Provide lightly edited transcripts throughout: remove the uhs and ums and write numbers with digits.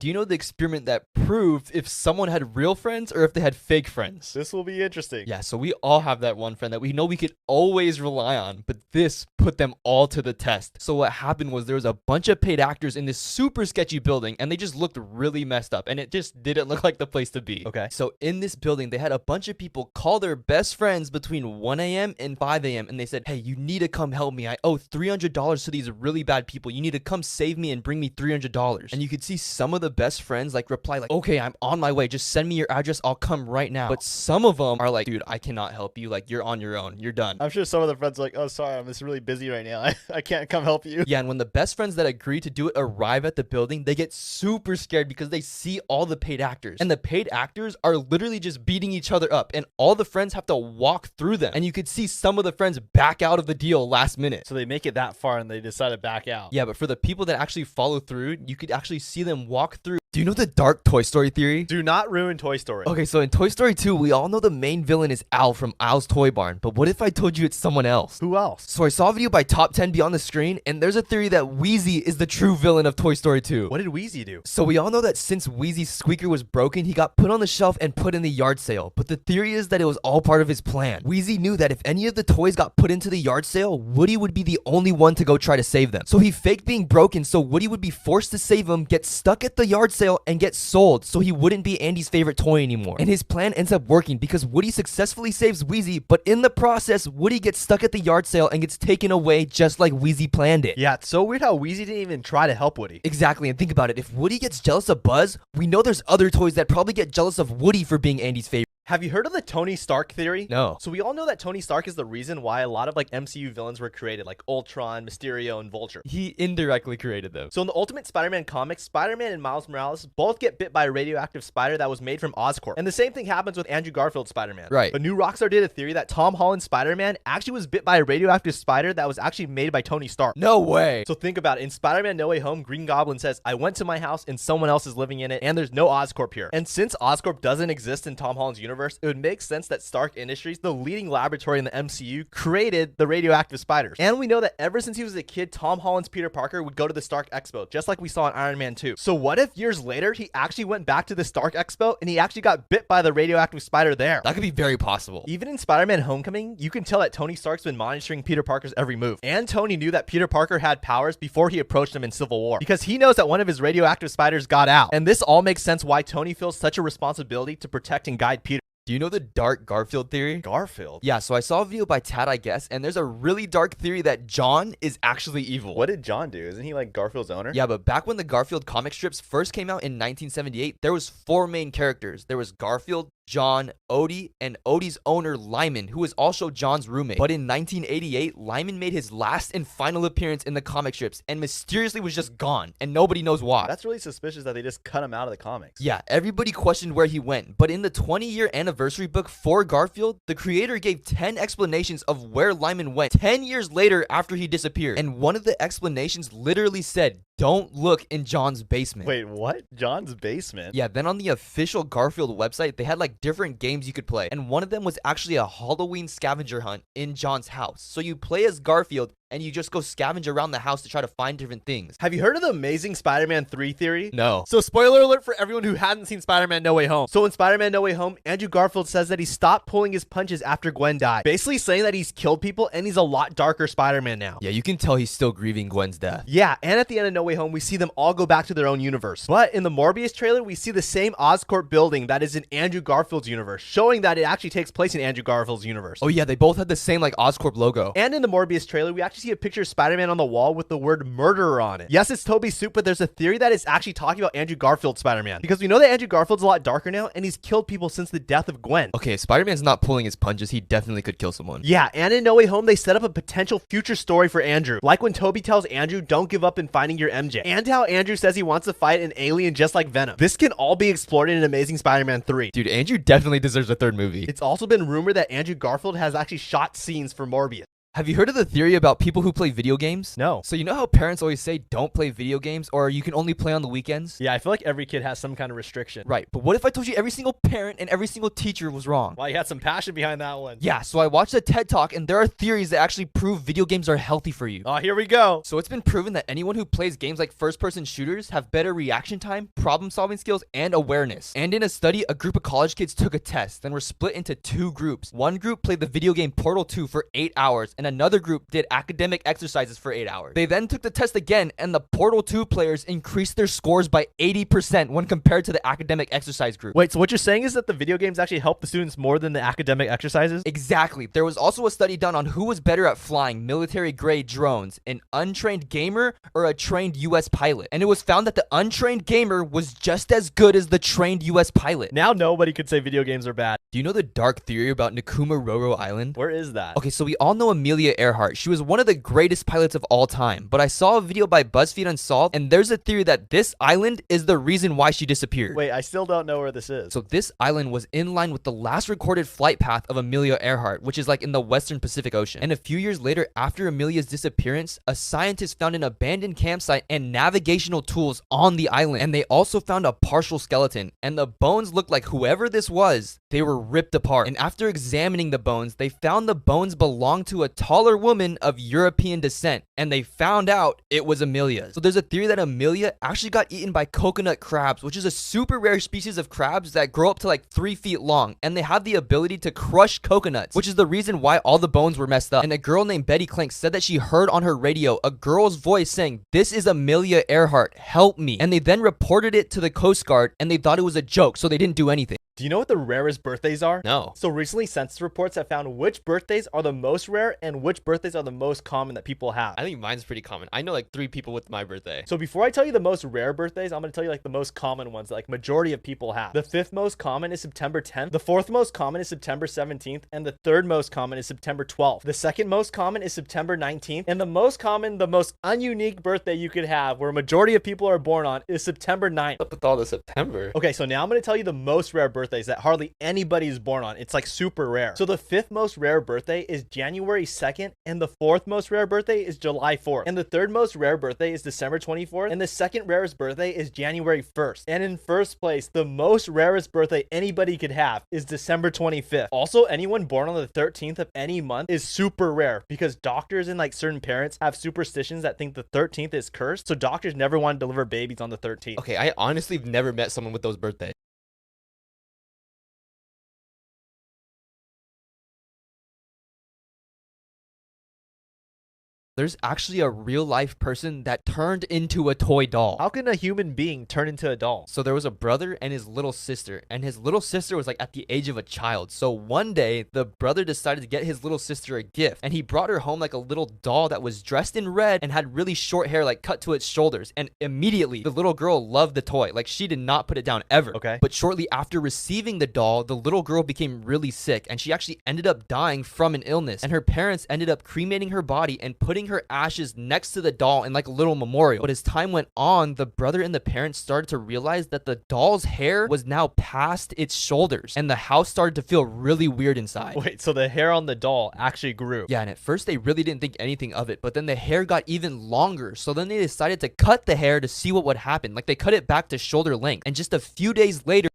Do you know the experiment that proved if someone had real friends or if they had fake friends? This will be interesting. Yeah, so we all have that one friend that we know we could always rely on, but this put them all to the test. So what happened was there was a bunch of paid actors in this super sketchy building, and they just looked really messed up, and it just didn't look like the place to be. Okay. So in this building, they had a bunch of people call their best friends between 1 a.m. and 5 a.m. and they said, hey, you need to come help me. I owe $300 to these really bad people. You need to come save me and bring me $300. And you could see some of the best friends like reply like, okay, I'm on my way. Just send me your address. I'll come right now. But some of them are like, dude, I cannot help you. Like, you're on your own. You're done. I'm sure some of the friends are like, oh, sorry, I'm just really busy right now. I can't come help you. Yeah, and when the best friends that agree to do it arrive at the building, they get super scared because they see all the paid actors. And the paid actors are literally just beating each other up. And all the friends have to walk through them. And you could see some of the friends back out of the deal last minute. So they make it that far and they decide to back out. Yeah, but for the people that actually follow through, you could actually see them walk through. Do you know the dark Toy Story theory? Do not ruin Toy Story. Okay, so in Toy Story 2, we all know the main villain is Al from Al's Toy Barn, but what if I told you it's someone else? Who else? So I saw a video by Top 10 Beyond the Screen, and there's a theory that Wheezy is the true villain of Toy Story 2. What did Wheezy do? So we all know that since Wheezy's squeaker was broken, he got put on the shelf and put in the yard sale, but the theory is that it was all part of his plan. Wheezy knew that if any of the toys got put into the yard sale, Woody would be the only one to go try to save them. So he faked being broken so Woody would be forced to save him, get stuck at the yard sale, and get sold so he wouldn't be Andy's favorite toy anymore. And his plan ends up working because Woody successfully saves Wheezy, but in the process, Woody gets stuck at the yard sale and gets taken away just like Wheezy planned it. Yeah, it's so weird how Wheezy didn't even try to help Woody. Exactly, and think about it. If Woody gets jealous of Buzz, we know there's other toys that probably get jealous of Woody for being Andy's favorite. Have you heard of the Tony Stark theory? No. So we all know that Tony Stark is the reason why a lot of like MCU villains were created, like Ultron, Mysterio, and Vulture. He indirectly created them. So in the Ultimate Spider-Man comics, Spider-Man and Miles Morales both get bit by a radioactive spider that was made from Oscorp. And the same thing happens with Andrew Garfield's Spider-Man. Right. But New Rockstar did a theory that Tom Holland's Spider-Man actually was bit by a radioactive spider that was actually made by Tony Stark. No way. So think about it. In Spider-Man No Way Home, Green Goblin says, I went to my house and someone else is living in it and there's no Oscorp here. And since Oscorp doesn't exist in Tom Holland's universe, it would make sense that Stark Industries, the leading laboratory in the MCU, created the radioactive spiders. And we know that ever since he was a kid, Tom Holland's Peter Parker would go to the Stark Expo, just like we saw in Iron Man 2. So what if years later, he actually went back to the Stark Expo and he actually got bit by the radioactive spider there? That could be very possible. Even in Spider-Man Homecoming, you can tell that Tony Stark's been monitoring Peter Parker's every move. And Tony knew that Peter Parker had powers before he approached him in Civil War, because he knows that one of his radioactive spiders got out. And this all makes sense why Tony feels such a responsibility to protect and guide Peter. Do you know the dark Garfield theory? Garfield? Yeah, so I saw a video by Tad, I guess, and there's a really dark theory that John is actually evil. What did John do? Isn't he like Garfield's owner? Yeah, but back when the Garfield comic strips first came out in 1978, there was 4 main characters. There was Garfield, John, Odie, and Odie's owner, Lyman, who was also John's roommate. But in 1988, Lyman made his last and final appearance in the comic strips and mysteriously was just gone, and nobody knows why. That's really suspicious that they just cut him out of the comics. Yeah, everybody questioned where he went, but in the 20-year anniversary book for Garfield, the creator gave 10 explanations of where Lyman went 10 years later after he disappeared. And one of the explanations literally said, don't look in John's basement. Wait, what? John's basement? Yeah, then on the official Garfield website, they had like different games you could play. And one of them was actually a Halloween scavenger hunt in John's house. So you play as Garfield and you just go scavenge around the house to try to find different things. Have you heard of the Amazing Spider-Man 3 theory? No. So spoiler alert for everyone who hadn't seen Spider-Man No Way Home. So in Spider-Man No Way Home, Andrew Garfield says that he stopped pulling his punches after Gwen died. Basically saying that he's killed people and he's a lot darker Spider-Man now. Yeah, you can tell he's still grieving Gwen's death. Yeah, and at the end of No Way Home, we see them all go back to their own universe. But in the Morbius trailer, we see the same Oscorp building that is in Andrew Garfield's universe, showing that it actually takes place in Andrew Garfield's universe. Oh yeah, they both had the same like Oscorp logo. And in the Morbius trailer, we actually see a picture of Spider-Man on the wall with the word murderer on it. Yes, it's Toby's suit, but there's a theory that it's actually talking about Andrew Garfield's Spider-Man, because we know that Andrew Garfield's a lot darker now and he's killed people since the death of Gwen. Okay, if Spider-Man's not pulling his punches, he definitely could kill someone. Yeah, and in No Way Home, they set up a potential future story for Andrew, like when Toby tells Andrew, don't give up in finding your MJ, and how Andrew says he wants to fight an alien just like Venom. This can all be explored in Amazing Spider-Man 3. Dude, Andrew definitely deserves a third movie. It's also been rumored that Andrew Garfield has actually shot scenes for Morbius. Have you heard of the theory about people who play video games? No. So you know how parents always say don't play video games or you can only play on the weekends? Yeah, I feel like every kid has some kind of restriction. Right, but what if I told you every single parent and every single teacher was wrong? Wow, you had some passion behind that one. Yeah, so I watched a TED Talk and there are theories that actually prove video games are healthy for you. Oh, here we go. So it's been proven that anyone who plays games like first-person shooters have better reaction time, problem-solving skills, and awareness. And in a study, a group of college kids took a test and were split into two groups. One group played the video game Portal 2 for 8 hours, and another group did academic exercises for 8 hours. They then took the test again, and the Portal 2 players increased their scores by 80% when compared to the academic exercise group. Wait, so what you're saying is that the video games actually help the students more than the academic exercises? Exactly. There was also a study done on who was better at flying military-grade drones, an untrained gamer or a trained US pilot. And it was found that the untrained gamer was just as good as the trained US pilot. Now nobody could say video games are bad. Do you know the dark theory about Nakumaroro Island? Where is that? Okay, so we all know Amelia Earhart. She was one of the greatest pilots of all time, but I saw a video by BuzzFeed Unsolved, and there's a theory that this island is the reason why she disappeared. Wait, I still don't know where this is. So this island was in line with the last recorded flight path of Amelia Earhart, which is like in the Western Pacific Ocean. And a few years later, after Amelia's disappearance, a scientist found an abandoned campsite and navigational tools on the island. And they also found a partial skeleton, and the bones looked like whoever this was, they were ripped apart. And after examining the bones, they found the bones belonged to a taller woman of European descent, and they found out it was Amelia's. So there's a theory that Amelia actually got eaten by coconut crabs, which is a super rare species of crabs that grow up to like 3 feet long, and they have the ability to crush coconuts, which is the reason why all the bones were messed up. And a girl named Betty Clink said that she heard on her radio a girl's voice saying, "This is Amelia Earhart, help me." And they then reported it to the Coast Guard, and they thought it was a joke, so they didn't do anything. Do you know what the rarest birthdays are? No. So recently, census reports have found which birthdays are the most rare and which birthdays are the most common that people have. I think mine's pretty common. I know like 3 people with my birthday. So before I tell you the most rare birthdays, I'm going to tell you like the most common ones that like majority of people have. The 5th most common is September 10th. The 4th most common is September 17th. And the 3rd most common is September 12th. The 2nd most common is September 19th. And the most common, the most ununique birthday you could have where a majority of people are born on is September 9th. What's up with all the September? Okay, so now I'm going to tell you the most rare birthdays that hardly anybody is born on. It's like super rare. So the 5th most rare birthday is January 2nd, and the 4th most rare birthday is July 4th. And the 3rd most rare birthday is December 24th, and the 2nd rarest birthday is January 1st. And in first place, the most rarest birthday anybody could have is December 25th. Also, anyone born on the 13th of any month is super rare because doctors and like certain parents have superstitions that think the 13th is cursed. So doctors never want to deliver babies on the 13th. Okay, I honestly have never met someone with those birthdays. There's actually a real life person that turned into a toy doll. How can a human being turn into a doll? So there was a brother and his little sister, and his little sister was like at the age of a child. So one day the brother decided to get his little sister a gift, and he brought her home like a little doll that was dressed in red and had really short hair like cut to its shoulders. And immediately the little girl loved the toy. Like she did not put it down ever. Okay. But shortly after receiving the doll, the little girl became really sick, and she actually ended up dying from an illness. And her parents ended up cremating her body and putting her ashes next to the doll in like a little memorial. But as time went on, the brother and the parents started to realize that the doll's hair was now past its shoulders, and the house started to feel really weird inside. Wait, so the hair on the doll actually grew? Yeah, and at first they really didn't think anything of it, but then the hair got even longer. So then they decided to cut the hair to see what would happen. Like they cut it back to shoulder length, and just a few days later,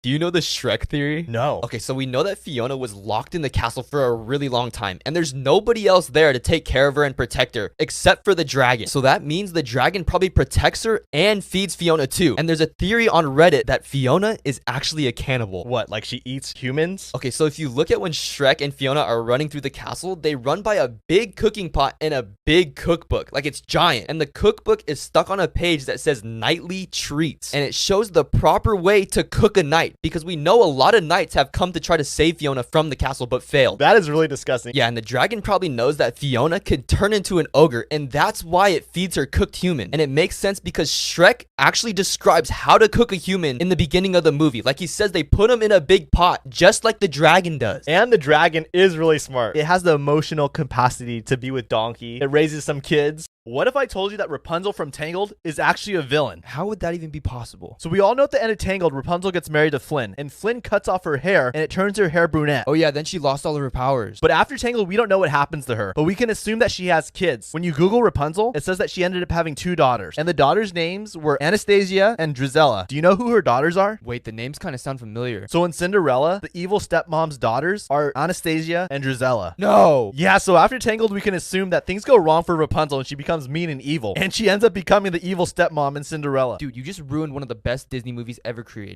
do you know the Shrek theory? No. Okay, so we know that Fiona was locked in the castle for a really long time, and there's nobody else there to take care of her and protect her, except for the dragon. So that means the dragon probably protects her and feeds Fiona too. And there's a theory on Reddit that Fiona is actually a cannibal. What, like she eats humans? Okay, so if you look at when Shrek and Fiona are running through the castle, they run by a big cooking pot and a big cookbook. Like it's giant. And the cookbook is stuck on a page that says nightly treats. And it shows the proper way to cook a night, because we know a lot of knights have come to try to save Fiona from the castle but failed. That is really disgusting. Yeah, and the dragon probably knows that Fiona could turn into an ogre, and that's why it feeds her cooked human. And it makes sense because Shrek actually describes how to cook a human in the beginning of the movie. Like he says they put him in a big pot, just like the dragon does. And the dragon is really smart. It has the emotional capacity to be with Donkey. It raises some kids. What if I told you that Rapunzel from Tangled is actually a villain? How would that even be possible? So we all know at the end of Tangled, Rapunzel gets married to Flynn, and Flynn cuts off her hair, and it turns her hair brunette. Oh yeah, then she lost all of her powers. But after Tangled, we don't know what happens to her, but we can assume that she has kids. When you Google Rapunzel, it says that she ended up having 2 daughters, and the daughters' names were Anastasia and Drizella. Do you know who her daughters are? Wait, the names kind of sound familiar. So in Cinderella, the evil stepmom's daughters are Anastasia and Drizella. No! Yeah, so after Tangled, we can assume that things go wrong for Rapunzel and she becomes mean and evil. And she ends up becoming the evil stepmom in Cinderella. Dude, you just ruined one of the best Disney movies ever created.